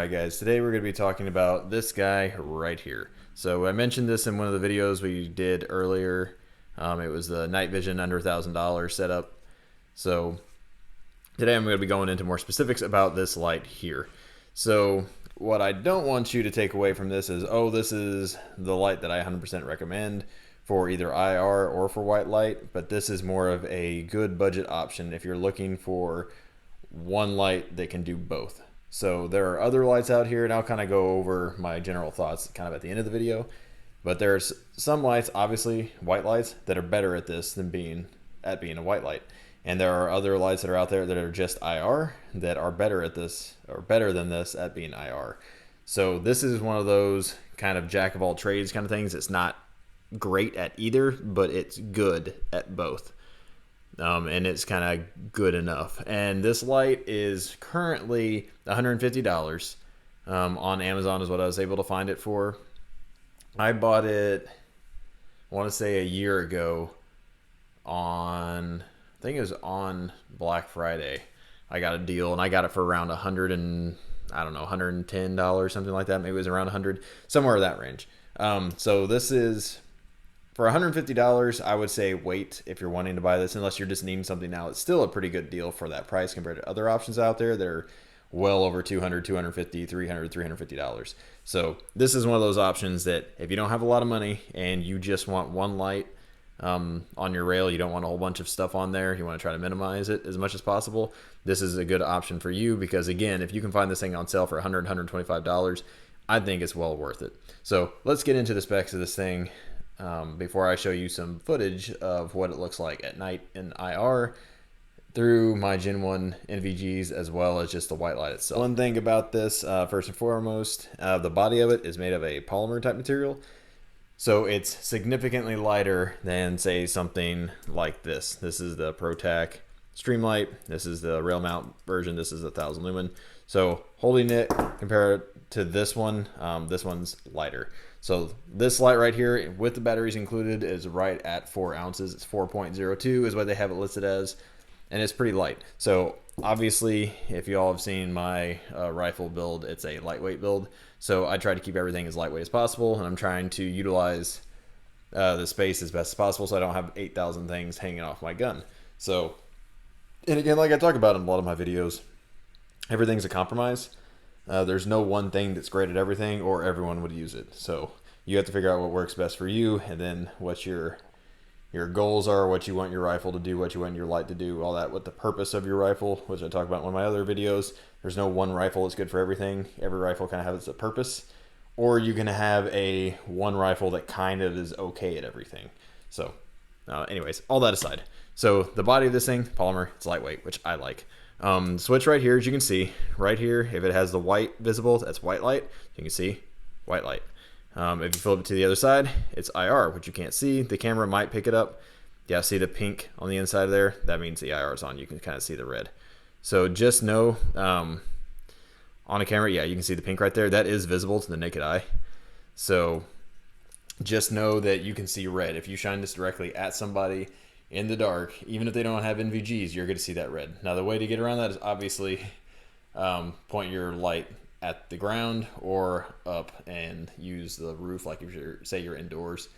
Alright guys, today we're going to be talking about this guy right here. So I mentioned this in one of the videos we did earlier. It was the night vision under $1,000 setup. So today I'm going to be going into more specifics about this light here. So what I don't want you to take away from this is, oh, this is the light that I 100% recommend for either IR or for white light, but this is more of a good budget option if you're looking for one light that can do both. So there are other lights out here, and I'll kind of go over my general thoughts kind of at the end of the video. But there's some lights, obviously white lights, that are better at this than being a white light. And there are other lights that are out there that are just IR that are better at this, or better than this at being IR. So this is one of those kind of jack of all trades kind of things. It's not great at either, but it's good at both. And it's kind of good enough. And this light is currently $150 on Amazon is what I was able to find it for. I bought it, I want to say a year ago on, I think it was on Black Friday. I got a deal and I got it for around $110, something like that. Maybe it was around 100, somewhere in that range. So this is, for $150, I would say wait if you're wanting to buy this, unless you're just needing something now. It's still a pretty good deal for that price compared to other options out there. They're well over $200, $250, $300, $350. So this is one of those options that if you don't have a lot of money and you just want one light on your rail, you don't want a whole bunch of stuff on there, you want to try to minimize it as much as possible, this is a good option for you, because again, if you can find this thing on sale for $100, $125, I think it's well worth it. So let's get into the specs of this thing. Before I show you some footage of what it looks like at night in IR through my Gen 1 NVGs, as well as just the white light itself. One thing about this, first and foremost, the body of it is made of a polymer type material. So it's significantly lighter than, say, something like this. This is the ProTac Streamlight. This is the rail mount version. This is 1,000 lumen. So holding it, compare it to this one, this one's lighter. So this light right here with the batteries included is right at 4 ounces. It's 4.02 is what they have it listed as, and it's pretty light. So obviously, if you all have seen my rifle build, it's a lightweight build. So I try to keep everything as lightweight as possible, and I'm trying to utilize the space as best as possible so I don't have 8,000 things hanging off my gun. So, and again, like I talk about in a lot of my videos, everything's a compromise. There's no one thing that's great at everything, or everyone would use it. So you have to figure out what works best for you, and then what your goals are, what you want your rifle to do, what you want your light to do, all that, what the purpose of your rifle, which I talk about in one of my other videos. There's no one rifle that's good for everything. Every rifle kind of has its purpose. Or you can have a one rifle that kind of is okay at everything. So anyways, all that aside. So the body of this thing, polymer, it's lightweight, which I like. Switch right here, as you can see, right here, if it has the white visible, that's white light. You can see white light. If you flip it to the other side, it's IR, which you can't see. The camera might pick it up. Yeah, see the pink on the inside there? That means the IR is on. You can kind of see the red. So just know, on a camera, yeah, you can see the pink right there. That is visible to the naked eye. So just know that you can see red. If you shine this directly at somebody in the dark, even if they don't have NVGs, you're going to see that red. Now the way to get around that is obviously point your light at the ground or up and use the roof. Like if you're, say you're indoors,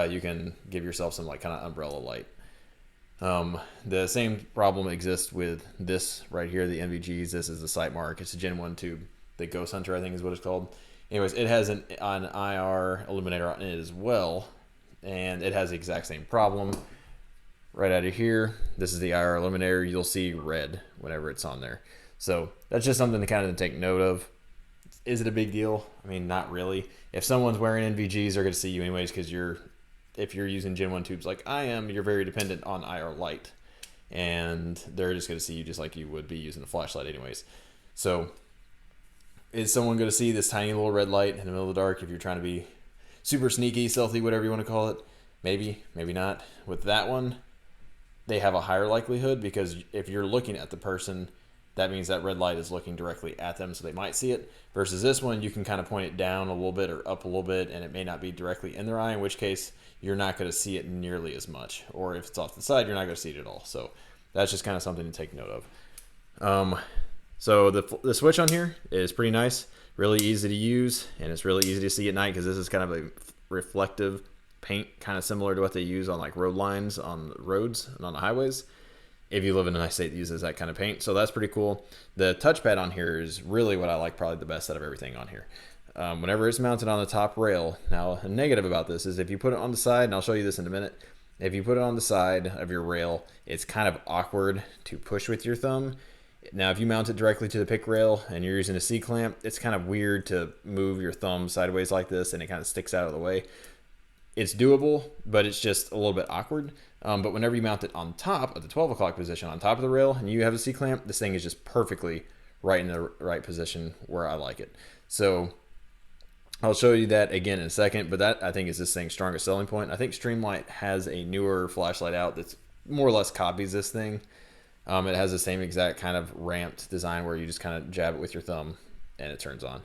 you can give yourself some like kind of umbrella light. The same problem exists with this right here, the NVGs. This is the sight mark. It's a Gen 1 tube. The Ghost Hunter, I think is what it's called. Anyways, it has an IR illuminator on it as well, and it has the exact same problem. Right out of here, this is the IR illuminator. You'll see red whenever it's on there. So that's just something to kind of take note of. Is it a big deal? I mean, not really. If someone's wearing NVGs, they're going to see you anyways, because if you're using Gen 1 tubes like I am, you're very dependent on IR light. And they're just going to see you just like you would be using a flashlight anyways. So is someone going to see this tiny little red light in the middle of the dark if you're trying to be super sneaky, stealthy, whatever you want to call it? Maybe, maybe not. With that one, they have a higher likelihood, because if you're looking at the person, that means that red light is looking directly at them, so they might see it. Versus this one, you can kind of point it down a little bit or up a little bit, and it may not be directly in their eye, in which case you're not going to see it nearly as much. Or if it's off the side, you're not going to see it at all. So that's just kind of something to take note of. So the switch on here is pretty nice. Really easy to use, and it's really easy to see at night because this is kind of a reflective paint, kind of similar to what they use on like road lines on the roads and on the highways, if you live in a nice state that uses that kind of paint. So that's pretty cool. The touchpad on here is really what I like, probably the best out of everything on here. Whenever it's mounted on the top rail, now a negative about this is if you put it on the side, and I'll show you this in a minute, if you put it on the side of your rail, it's kind of awkward to push with your thumb. Now, if you mount it directly to the pick rail and you're using a C-clamp, it's kind of weird to move your thumb sideways like this and it kind of sticks out of the way. It's doable, but it's just a little bit awkward. But whenever you mount it on top of the 12 o'clock position on top of the rail and you have a C-clamp, this thing is just perfectly right in the right position where I like it. So I'll show you that again in a second, but that I think is this thing's strongest selling point. I think Streamlight has a newer flashlight out that's more or less copies this thing. It has the same exact kind of ramped design where you just kind of jab it with your thumb and it turns on.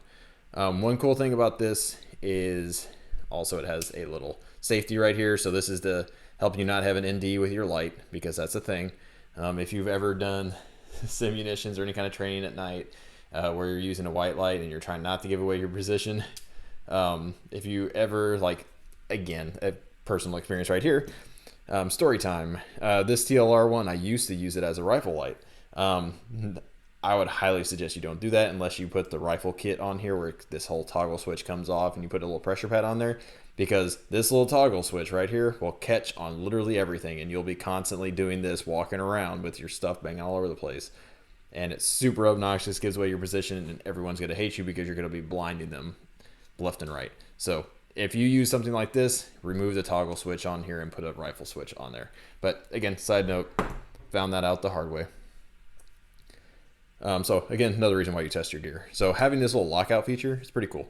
One cool thing about this is also it has a little safety right here. So this is to help you not have an ND with your light, because that's a thing. If you've ever done simunitions or any kind of training at night where you're using a white light and you're trying not to give away your position, if you ever, like, again, a personal experience right here, story time. This TLR one, I used to use it as a rifle light. I would highly suggest you don't do that unless you put the rifle kit on here where this whole toggle switch comes off and you put a little pressure pad on there, because this little toggle switch right here will catch on literally everything and you'll be constantly doing this walking around with your stuff banging all over the place. And it's super obnoxious, gives away your position, and everyone's going to hate you because you're going to be blinding them left and right. So if you use something like this, remove the toggle switch on here and put a rifle switch on there. But again, side note, found that out the hard way. So again, another reason why you test your gear. So having this little lockout feature is pretty cool.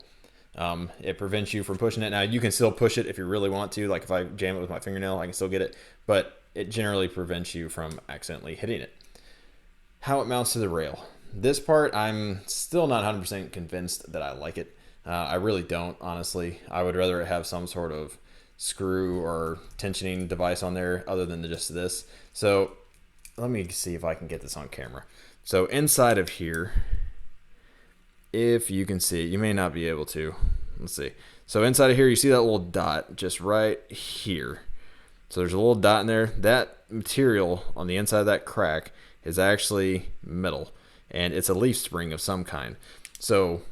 It prevents you from pushing it. Now you can still push it if you really want to. Like if I jam it with my fingernail, I can still get it, but it generally prevents you from accidentally hitting it. How it mounts to the rail. This part, I'm still not 100% convinced that I like it. I really don't, honestly. I would rather have some sort of screw or tensioning device on there other than just this. So let me see if I can get this on camera. So inside of here, if you can see, you may not be able to. Let's see. So inside of here, you see that little dot just right here. So there's a little dot in there. That material on the inside of that crack is actually metal, and it's a leaf spring of some kind. So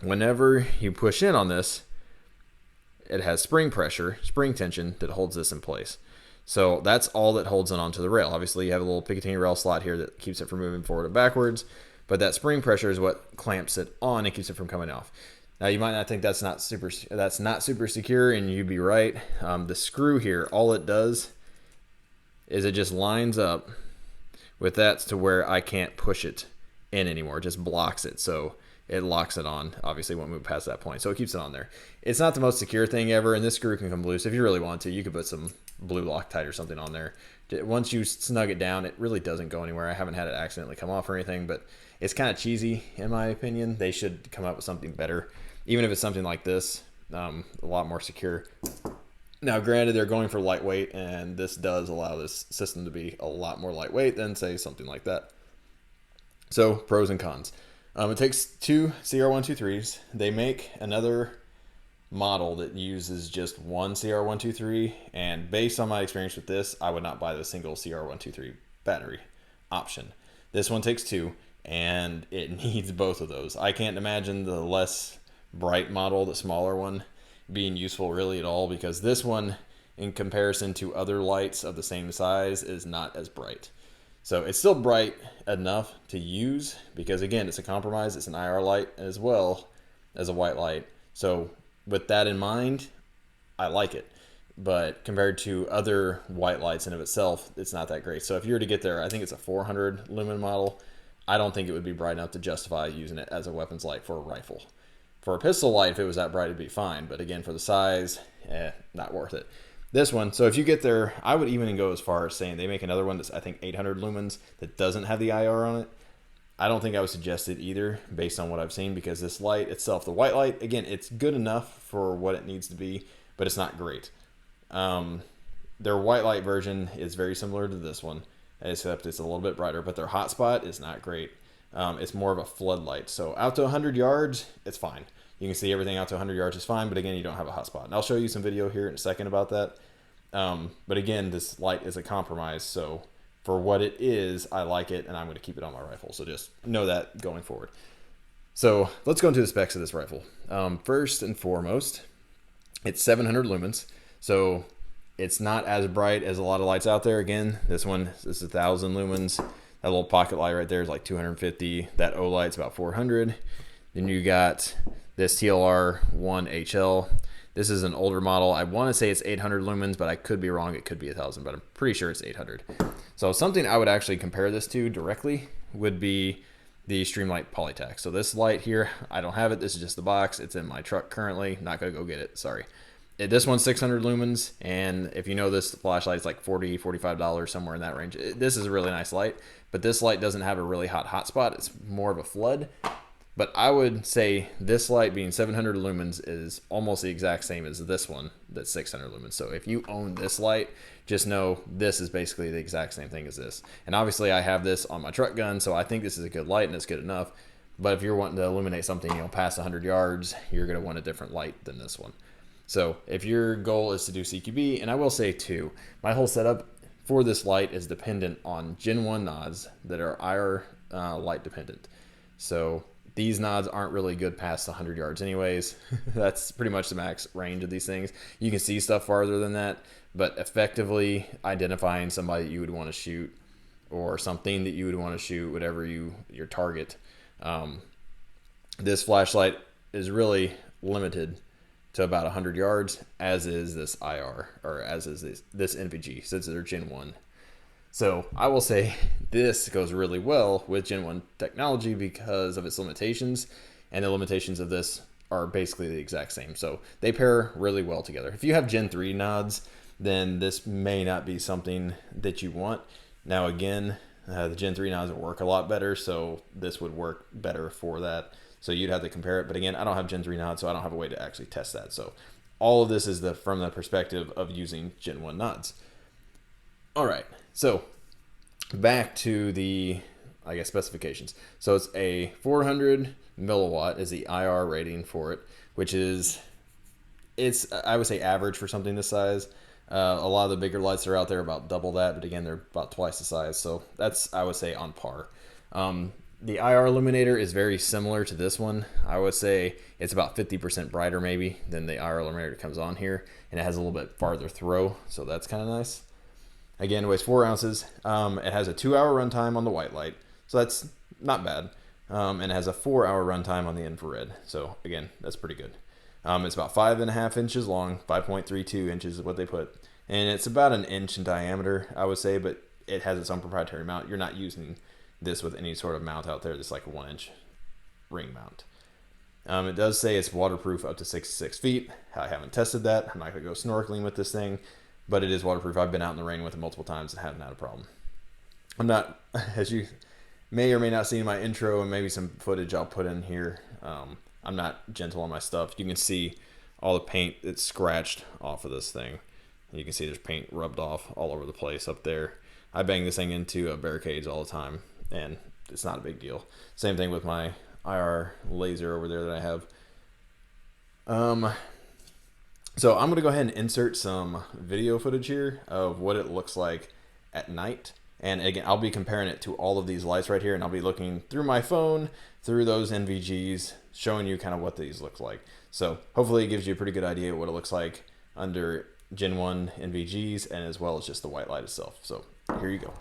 whenever you push in on this, it has spring pressure, spring tension that holds this in place. So that's all that holds it onto the rail. Obviously, you have a little Picatinny rail slot here that keeps it from moving forward and backwards, but that spring pressure is what clamps it on and keeps it from coming off. Now, you might not think that's not super secure, and you'd be right. The screw here, all it does is it just lines up with that to where I can't push it in anymore. It just blocks it, so it locks it on. Obviously, won't move past that point, so it keeps it on there. It's not the most secure thing ever, and this screw can come loose. If you really want to, you could put some blue Loctite or something on there. Once you snug it down, it really doesn't go anywhere. I haven't had it accidentally come off or anything, but it's kind of cheesy in my opinion. They should come up with something better, even if it's something like this, a lot more secure. Now, granted, they're going for lightweight, and this does allow this system to be a lot more lightweight than, say, something like that. So, pros and cons. It takes two CR123s. They make another model that uses just one CR123, and based on my experience with this, I would not buy the single CR123 battery option. This one takes two, and it needs both of those. I can't imagine the less bright model, the smaller one, being useful really at all, because this one, in comparison to other lights of the same size, is not as bright. So it's still bright enough to use, because again, it's a compromise. It's an IR light as well as a white light. So with that in mind, I like it. But compared to other white lights in of itself, it's not that great. So if you were to get there, I think it's a 400 lumen model. I don't think it would be bright enough to justify using it as a weapons light for a rifle. For a pistol light, if it was that bright, it'd be fine. But again, for the size, not worth it. This one, so if you get there, I would even go as far as saying they make another one that's, I think, 800 lumens that doesn't have the IR on it. I don't think I would suggest it either, based on what I've seen, because this light itself, the white light, again, it's good enough for what it needs to be, but it's not great. Their white light version is very similar to this one, except it's a little bit brighter, but their hotspot is not great. It's more of a floodlight. So out to 100 yards, it's fine. You can see everything out to 100 yards is fine, but again, you don't have a hotspot. And I'll show you some video here in a second about that. But again, this light is a compromise, so for what it is, I like it, and I'm going to keep it on my rifle. So just know that going forward. So let's go into the specs of this rifle. First and foremost, it's 700 lumens. So it's not as bright as a lot of lights out there. Again, this is 1,000 lumens. That little pocket light right there is like 250. That O light's about 400. Then you got this TLR1HL. This is an older model. I want to say it's 800 lumens, but I could be wrong. It could be 1,000, but I'm pretty sure it's 800. So something I would actually compare this to directly would be the Streamlight Polytac. So this light here, I don't have it. This is just the box. It's in my truck currently. Not going to go get it. Sorry. This one's 600 lumens, and if you know this flashlight is like $40, $45, somewhere in that range. This is a really nice light, but this light doesn't have a really hot spot. It's more of a flood. But I would say this light being 700 lumens is almost the exact same as this one that's 600 lumens. So if you own this light, just know this is basically the exact same thing as this. And obviously I have this on my truck gun, so I think this is a good light and it's good enough. But if you're wanting to illuminate something, past 100 yards, you're going to want a different light than this one. So if your goal is to do CQB, and I will say too, my whole setup for this light is dependent on Gen 1 nods that are IR light dependent. So these nods aren't really good past 100 yards anyways. That's pretty much the max range of these things. You can see stuff farther than that, but effectively identifying somebody that you would want to shoot or something that you would want to shoot, whatever your target. This flashlight is really limited to about 100 yards, as is this IR, or as is this NVG, since they're Gen 1. So I will say this goes really well with Gen 1 technology because of its limitations, and the limitations of this are basically the exact same. So they pair really well together. If you have Gen 3 nods, then this may not be something that you want. Now again, the Gen 3 nods work a lot better, so this would work better for that. So you'd have to compare it. But again, I don't have Gen 3 nods, so I don't have a way to actually test that. So all of this is from the perspective of using Gen 1 nods. All right, so back to the, specifications. So it's a 400 milliwatt is the IR rating for it, which is, I would say average for something this size. A lot of the bigger lights that are out there are about double that, but again, they're about twice the size. So that's, I would say, on par. The IR illuminator is very similar to this one. I would say it's about 50% brighter maybe than the IR illuminator that comes on here, and it has a little bit farther throw, so that's kind of nice. Again, it weighs 4 ounces. It has a 2-hour runtime on the white light, so that's not bad. And it has a 4-hour runtime on the infrared, so again, that's pretty good. It's about 5.5 inches long, 5.32 inches is what they put, and it's about an inch in diameter, I would say, but it has its own proprietary mount. You're not using this with any sort of mount out there that's like a 1-inch ring mount. It does say it's waterproof up to 66 feet. I haven't tested that. I'm not going to go snorkeling with this thing, but it is waterproof. I've been out in the rain with it multiple times and haven't had a problem. I'm not, as you may or may not see in my intro and maybe some footage I'll put in here, I'm not gentle on my stuff. You can see all the paint that's scratched off of this thing. You can see there's paint rubbed off all over the place up there. I bang this thing into barricades all the time, and it's not a big deal. Same thing with my IR laser over there that I have. So I'm going to go ahead and insert some video footage here of what it looks like at night. And again, I'll be comparing it to all of these lights right here, and I'll be looking through my phone, through those NVGs, showing you kind of what these look like. So hopefully it gives you a pretty good idea of what it looks like under Gen 1 NVGs, and as well as just the white light itself. So here you go.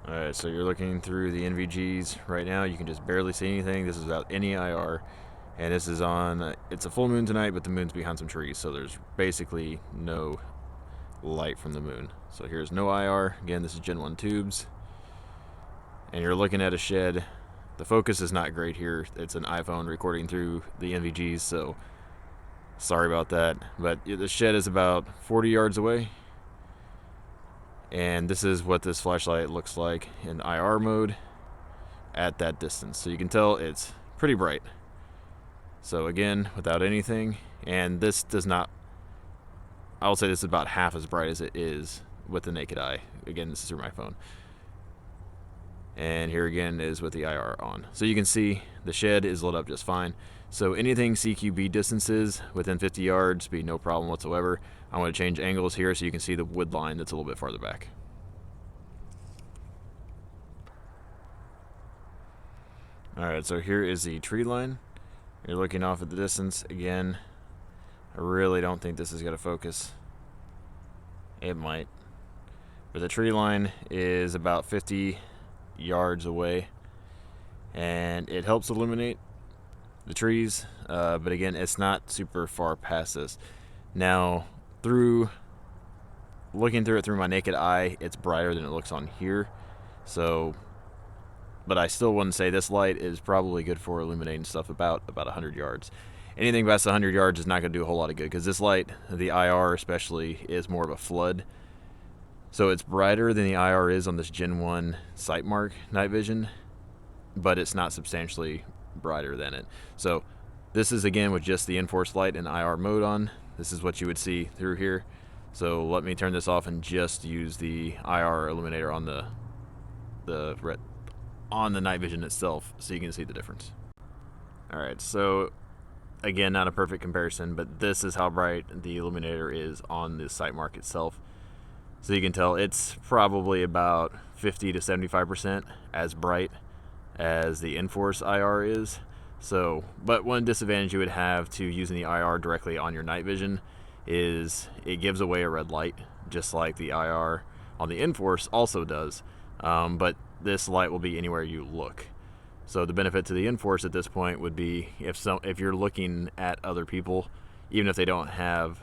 All right, so you're looking through the NVGs right now. You can just barely see anything. This is without any IR. And this is on, it's a full moon tonight, but the moon's behind some trees, so there's basically no light from the moon. So here's no IR. Again, this is Gen 1 tubes. And you're looking at a shed. The focus is not great here. It's an iPhone recording through the NVGs, so sorry about that. But the shed is about 40 yards away. And this is what this flashlight looks like in IR mode at that distance. So you can tell it's pretty bright. So again, without anything, and this does not, I will say this is about half as bright as it is with the naked eye. Again, this is through my phone. and here again is with the IR on. So you can see the shed is lit up just fine. So anything CQB distances within 50 yards be no problem whatsoever. I'm going to change angles here so you can see the wood line that's a little bit farther back. Alright, so here is the tree line. You're looking off at the distance. Again, I really don't think this is going to focus. It might. But the tree line is about 50 yards away, and it helps illuminate the trees, but again, it's not super far past this. Now, looking through it through my naked eye, it's brighter than it looks on here. So, but I still wouldn't say this light is probably good for illuminating stuff about 100 yards. Anything past 100 yards is not going to do a whole lot of good, because this light, the IR especially, is more of a flood. So it's brighter than the IR is on this Gen 1 Sightmark night vision, but it's not substantially brighter than it. So this is again with just the Inforce Light and IR mode on. This is what you would see through here. So let me turn this off and just use the IR illuminator on the night vision itself, so you can see the difference. All right, so again, not a perfect comparison, but this is how bright the illuminator is on the Sightmark itself. So you can tell it's probably about 50 to 75% as bright as the Inforce IR is. So, but one disadvantage you would have to using the IR directly on your night vision is it gives away a red light, just like the IR on the Inforce also does. But this light will be anywhere you look. So the benefit to the Inforce at this point would be if you're looking at other people, even if they don't have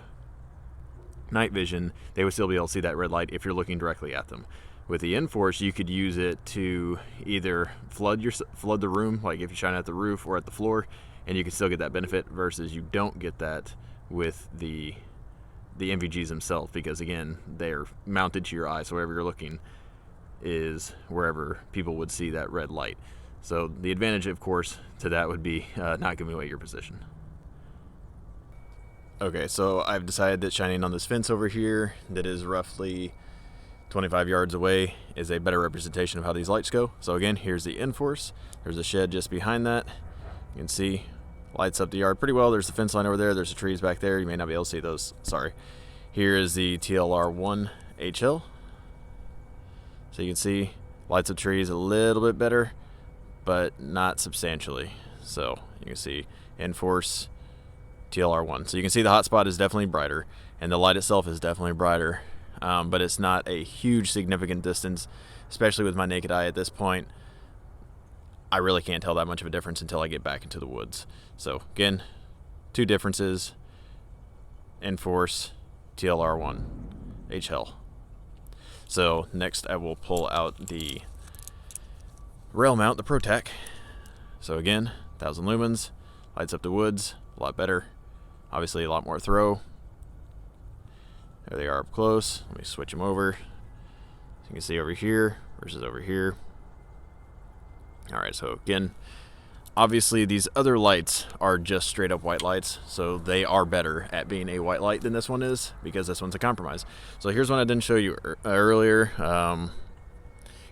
night vision, they would still be able to see that red light if you're looking directly at them. With the Inforce, you could use it to either flood the room, like if you shine at the roof or at the floor, and you can still get that benefit, versus you don't get that with the NVGs themselves, because again, they're mounted to your eye, so wherever you're looking is wherever people would see that red light. So the advantage, of course, to that would be not giving away your position. Okay, so I've decided that shining on this fence over here that is roughly 25 yards away is a better representation of how these lights go. So again, here's the Inforce. There's a shed just behind that. You can see lights up the yard pretty well. There's the fence line over there. There's the trees back there. You may not be able to see those. Sorry. Here is the TLR1 HL. So you can see lights up trees a little bit better, but not substantially. So you can see Inforce TLR1. So you can see the hotspot is definitely brighter, and the light itself is definitely brighter, but it's not a huge significant distance, especially with my naked eye at this point. I really can't tell that much of a difference until I get back into the woods. So again, two differences: Inforce TLR1 HL. So next I will pull out the rail mount, the ProTac. So again, 1000 lumens, lights up the woods, a lot better. Obviously a lot more throw. There they are up close. Let me switch them over. So you can see over here versus over here. All right, so again, obviously these other lights are just straight up white lights, so they are better at being a white light than this one is, because this one's a compromise. So here's one I didn't show you earlier.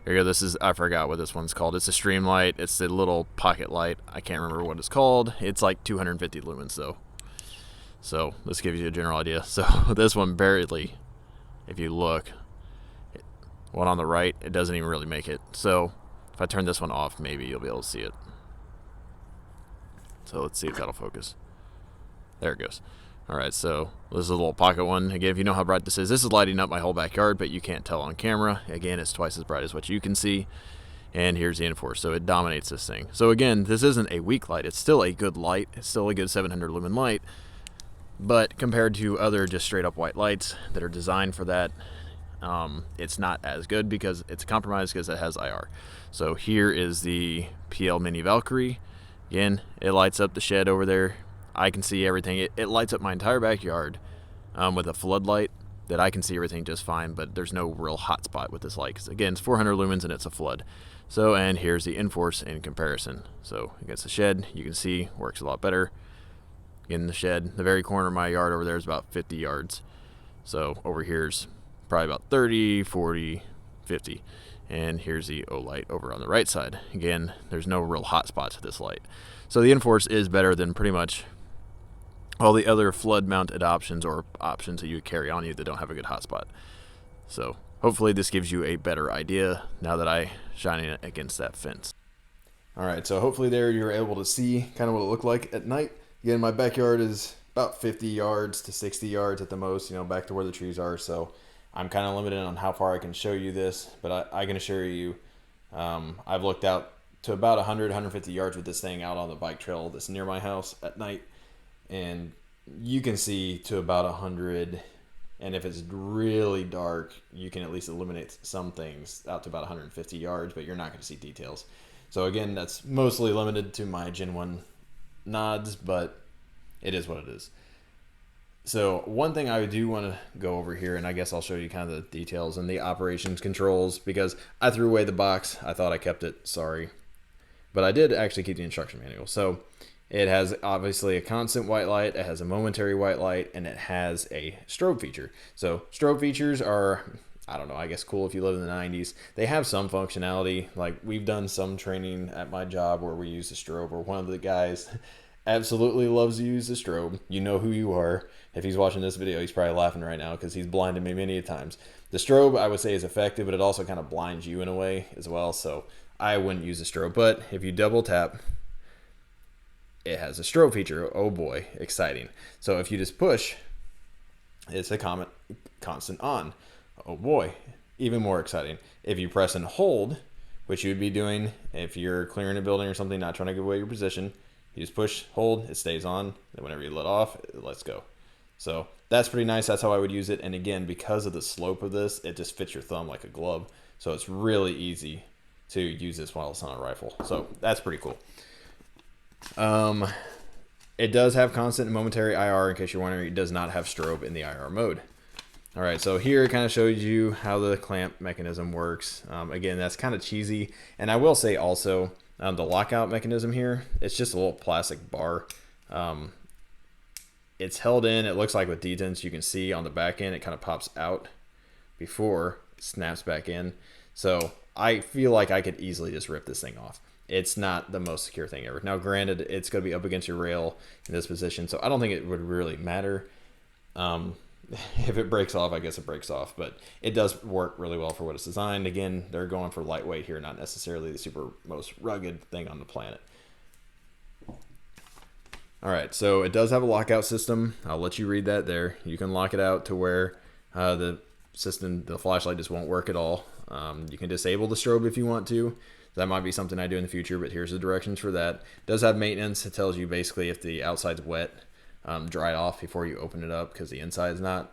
Here you go. This is, I forgot what this one's called. It's a stream light. It's a little pocket light. I can't remember what it's called. It's like 250 lumens though. So this gives you a general idea. So this one barely, if you look, one on the right, it doesn't even really make it. So if I turn this one off, maybe you'll be able to see it. So let's see if that'll focus. There it goes. All right, so this is a little pocket one. Again, if you know how bright this is lighting up my whole backyard, but you can't tell on camera. Again, it's twice as bright as what you can see. And here's the Inforce, so it dominates this thing. So again, this isn't a weak light. It's still a good light. It's still a good 700 lumen light. But compared to other just straight up white lights that are designed for that, it's not as good, because it's a compromise because it has IR. So here is the PL Mini Valkyrie. Again, it lights up the shed over there. I can see everything. It lights up my entire backyard with a floodlight that I can see everything just fine, but there's no real hot spot with this light, because again, it's 400 lumens and it's a flood. So, and here's the Inforce in comparison. So against the shed, you can see works a lot better. In the shed, the very corner of my yard over there is about 50 yards. So over here's probably about 30, 40, 50. And here's the O light over on the right side. Again, there's no real hot spots to this light. So the Inforce is better than pretty much all the other flood mounted options or options that you carry on you that don't have a good hotspot. So hopefully this gives you a better idea now that I shine it against that fence. All right, so hopefully there you're able to see kind of what it looked like at night. Again, my backyard is about 50 yards to 60 yards at the most, you know, back to where the trees are. So I'm kind of limited on how far I can show you this, but I can assure you I've looked out to about 100, 150 yards with this thing out on the bike trail that's near my house at night. And you can see to about 100, and if it's really dark, you can at least eliminate some things out to about 150 yards, but you're not going to see details. So again, that's mostly limited to my Gen 1 nods, but it is what it is. So one thing I do want to go over here, and I guess I'll show you kind of the details and the operations controls, because I threw away the box. I thought I kept it, sorry. But I did actually keep the instruction manual. So it has obviously a constant white light, it has a momentary white light, and it has a strobe feature. So strobe features are, I don't know, I guess cool if you live in the 90s. They have some functionality. Like we've done some training at my job where we use the strobe, or one of the guys absolutely loves to use the strobe. You know who you are. If he's watching this video, he's probably laughing right now because he's blinded me many times. The strobe, I would say, is effective, but it also kind of blinds you in a way as well. So I wouldn't use the strobe. But if you double tap, it has a strobe feature. Oh boy, exciting. So if you just push, it's a constant on. Oh boy, even more exciting. If you press and hold, which you would be doing if you're clearing a building or something, not trying to give away your position, you just push, hold, it stays on. Then whenever you let off, it lets go. So that's pretty nice. That's how I would use it. And again, because of the slope of this, it just fits your thumb like a glove. So it's really easy to use this while it's on a rifle. So that's pretty cool. It does have constant and momentary IR. In case you're wondering, it does not have strobe in the IR mode. All right, so here it kind of shows you how the clamp mechanism works. Again, that's kind of cheesy. And I will say also, the lockout mechanism here, it's just a little plastic bar. It's held in, it looks like with detents, you can see on the back end, it kind of pops out before it snaps back in. So I feel like I could easily just rip this thing off. It's not the most secure thing ever. Now, granted, it's going to be up against your rail in this position, so I don't think it would really matter. If it breaks off, I guess it breaks off, but it does work really well for what it's designed. Again, they're going for lightweight here, not necessarily the super most rugged thing on the planet. All right, so it does have a lockout system. I'll let you read that there. You can lock it out to where the flashlight just won't work at all. You can disable the strobe if you want to. That might be something I do in the future, but here's the directions for that. It does have maintenance. It tells you basically if the outside's wet, dry it off before you open it up because the inside is not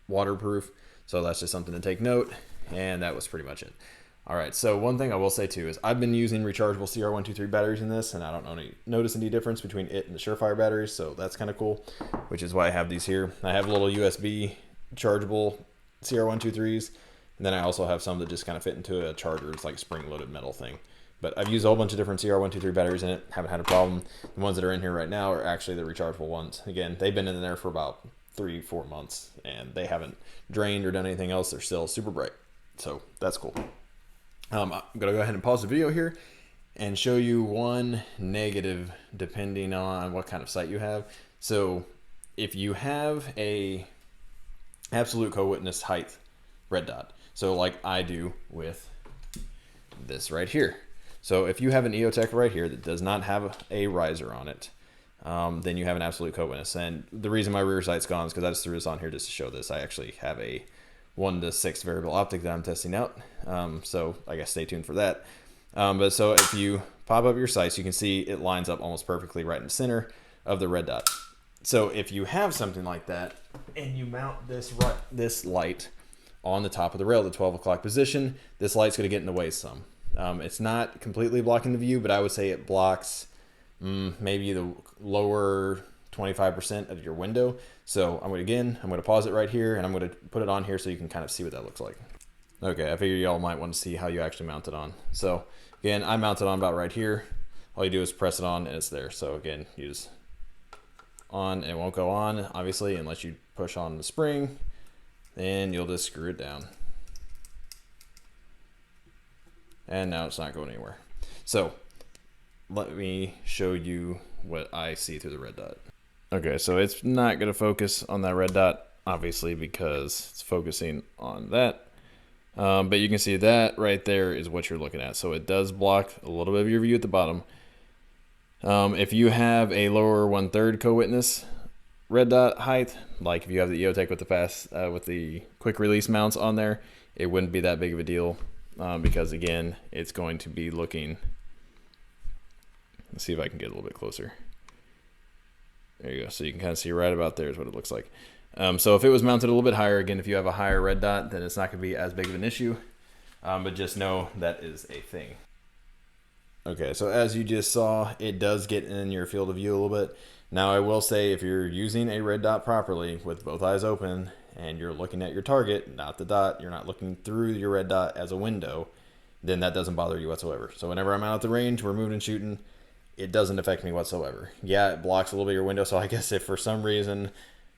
waterproof. So that's just something to take note. And that was pretty much it. All right, so one thing I will say too is I've been using rechargeable CR123 batteries in this, and I don't notice any difference between it and the Surefire batteries, so that's kind of cool, which is why I have these here. I have little USB chargeable CR123s, and then I also have some that just kind of fit into a charger. It's like a spring-loaded metal thing. But I've used a whole bunch of different CR123 batteries in it, haven't had a problem. The ones that are in here right now are actually the rechargeable ones. Again, they've been in there for about 3-4 months, and they haven't drained or done anything else. They're still super bright, so that's cool. I'm going to go ahead and pause the video here and show you one negative depending on what kind of sight you have. So if you have a absolute co-witness height red dot, so like I do with this right here. So if you have an EOTech right here that does not have a riser on it, then you have an absolute co-witness. And the reason my rear sight's gone is because I just threw this on here just to show this. I actually have a 1:6 variable optic that I'm testing out. So I guess stay tuned for that. But so if you pop up your sights, you can see it lines up almost perfectly right in the center of the red dot. So if you have something like that and you mount this light on the top of the rail, the 12 o'clock position, this light's going to get in the way some. It's not completely blocking the view, but I would say it blocks maybe the lower 25% of your window. So I'm going to pause it right here, and I'm going to put it on here so you can kind of see what that looks like. Okay, I figured y'all might want to see how you actually mount it on. So again, I mount it on about right here. All you do is press it on and it's there. So again, use on, and it won't go on obviously unless you push on the spring, then you'll just screw it down. and now it's not going anywhere. So let me show you what I see through the red dot. Okay, so it's not going to focus on that red dot, obviously, because it's focusing on that. But you can see that right there is what you're looking at. So it does block a little bit of your view at the bottom. If you have a lower 1/3 co-witness red dot height, like if you have the EOTech with the quick release mounts on there, it wouldn't be that big of a deal, because again, it's going to be looking. Let's see if I can get a little bit closer. There you go. So you can kind of see right about there is what it looks like. So if it was mounted a little bit higher, again, if you have a higher red dot, then it's not going to be as big of an issue. But just know that is a thing. Okay, so as you just saw, it does get in your field of view a little bit. Now I will say, if you're using a red dot properly with both eyes open and you're looking at your target, not the dot, you're not looking through your red dot as a window, then that doesn't bother you whatsoever. So whenever I'm out at the range, we're moving and shooting, it doesn't affect me whatsoever. Yeah, it blocks a little bit of your window, so I guess if for some reason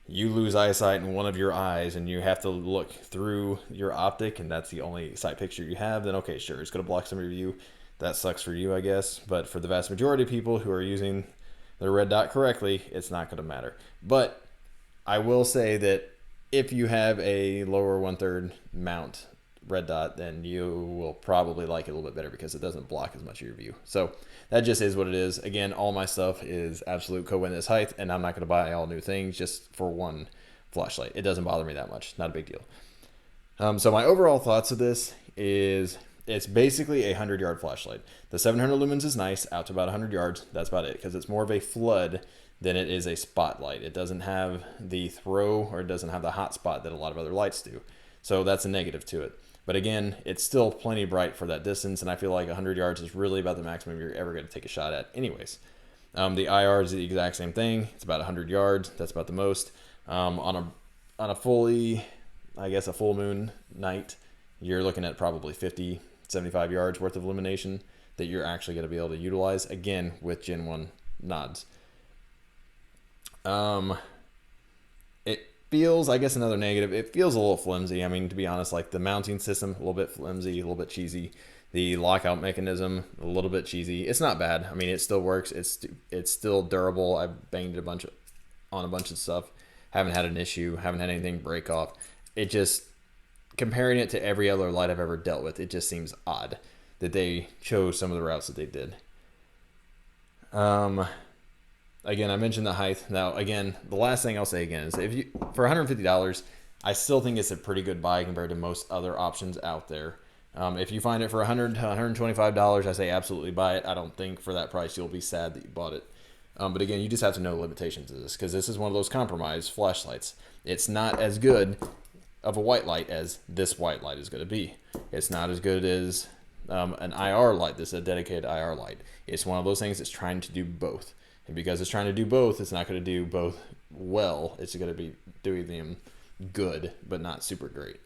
you lose eyesight in one of your eyes and you have to look through your optic and that's the only sight picture you have, then okay, sure, it's going to block some of your view. That sucks for you, I guess. But for the vast majority of people who are using their red dot correctly, it's not going to matter. But I will say that if you have a lower 1/3 mount red dot, then you will probably like it a little bit better because it doesn't block as much of your view. So that just is what it is. Again, all my stuff is absolute co-witness height, and I'm not going to buy all new things just for one flashlight. It doesn't bother me that much. Not a big deal. So my overall thoughts of this is it's basically a 100-yard flashlight. The 700 lumens is nice, out to about 100 yards. That's about it, because it's more of a flood than it is a spotlight. It doesn't have the throw, or it doesn't have the hot spot that a lot of other lights do. So that's a negative to it. But again, it's still plenty bright for that distance, and I feel like 100 yards is really about the maximum you're ever going to take a shot at anyways. The IR is the exact same thing. It's about 100 yards. That's about the most. On a fully, I guess, a full moon night, you're looking at probably 50, 75 yards worth of illumination that you're actually going to be able to utilize, again, with Gen 1 nods. It feels, I guess another negative, it feels a little flimsy. I mean, to be honest, like the mounting system, a little bit flimsy, a little bit cheesy. The lockout mechanism, a little bit cheesy. It's not bad. I mean, it still works. It's still durable. I've banged it on a bunch of stuff. Haven't had an issue. Haven't had anything break off. It just, comparing it to every other light I've ever dealt with, it just seems odd that they chose some of the routes that they did. Again, I mentioned the height. Now, again, the last thing I'll say again is if you, for $150, I still think it's a pretty good buy compared to most other options out there. If you find it for $100 to $125, I say absolutely buy it. I don't think for that price you'll be sad that you bought it. But again, you just have to know the limitations of this, because this is one of those compromised flashlights. It's not as good of a white light as this white light is going to be. It's not as good as an IR light. This is a dedicated IR light. It's one of those things that's trying to do both. And because it's trying to do both, it's not going to do both well. It's going to be doing them good, but not super great.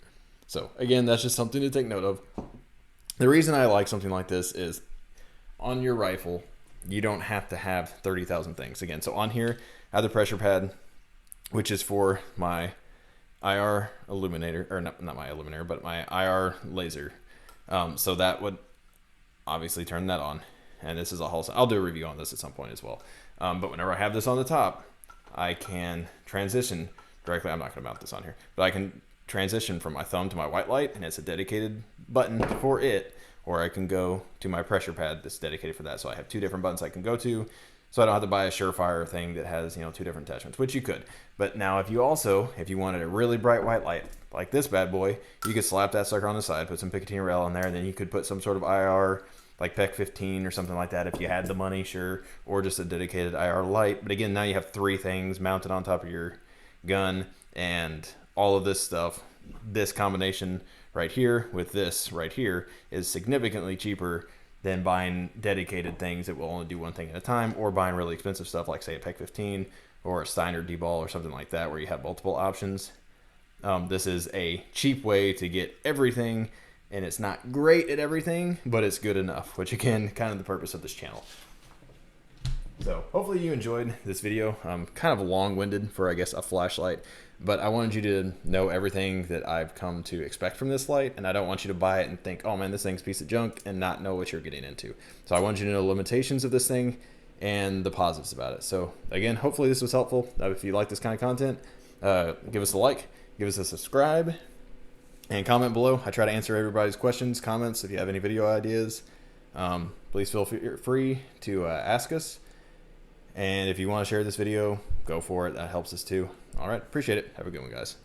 So again, that's just something to take note of. The reason I like something like this is on your rifle, you don't have to have 30,000 things. Again, so on here, I have the pressure pad, which is for my IR illuminator, or not my illuminator, but my IR laser. So that would obviously turn that on. And this is a whole, I'll do a review on this at some point as well. But whenever I have this on the top, I can transition directly. I'm not going to mount this on here, but I can transition from my thumb to my white light, and it's a dedicated button for it, or I can go to my pressure pad that's dedicated for that. So I have two different buttons I can go to, so I don't have to buy a Surefire thing that has, two different attachments, which you could. But now if you wanted a really bright white light like this bad boy, you could slap that sucker on the side, put some Picatinny rail on there, and then you could put some sort of IR like PEC 15 or something like that if you had the money, sure, or just a dedicated IR light. But again, now you have three things mounted on top of your gun, and all of this stuff, this combination right here with this right here is significantly cheaper than buying dedicated things that will only do one thing at a time, or buying really expensive stuff like, say, a PEC 15 or a Steiner D-ball or something like that where you have multiple options. This is a cheap way to get everything, and it's not great at everything, but it's good enough, which again, kind of the purpose of this channel. So hopefully you enjoyed this video. Kind of long-winded for, I guess, a flashlight, but I wanted you to know everything that I've come to expect from this light, and I don't want you to buy it and think, oh man, this thing's a piece of junk, and not know what you're getting into. So I want you to know the limitations of this thing and the positives about it. So again, hopefully this was helpful. If you like this kind of content, give us a like, give us a subscribe, and comment below. I try to answer everybody's questions, comments. If you have any video ideas, please feel free to ask us. And if you want to share this video, go for it. That helps us too. All right. Appreciate it. Have a good one, guys.